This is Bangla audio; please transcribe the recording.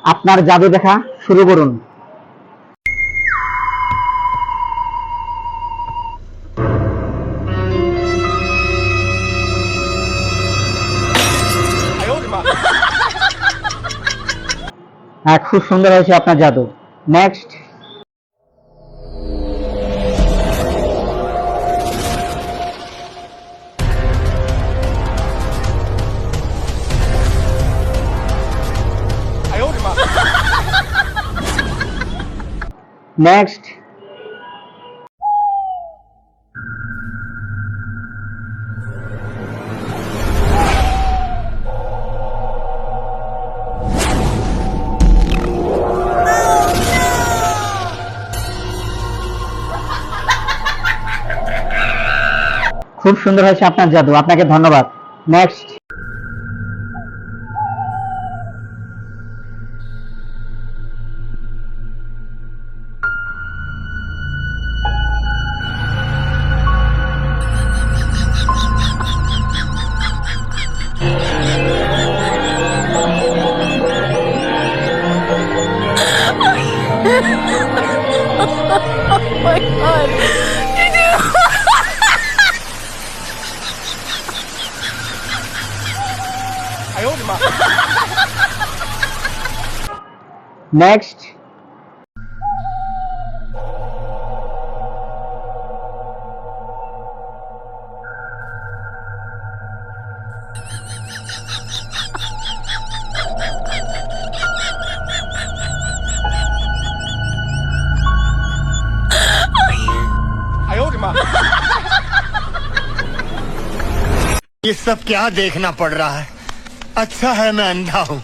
আপনার জাদু দেখা শুরু করুন। হ্যাঁ, খুব সুন্দর হয়েছে আপনার জাদু। নেক্সট। নেক্সট। খুব সুন্দর হয়েছে আপনার জাদু, আপনাকে ধন্যবাদ। Next. Oh my god. Next. ये सब क्या देखना पड़ रहा है? अच्छा है मैं अंधा हूँ।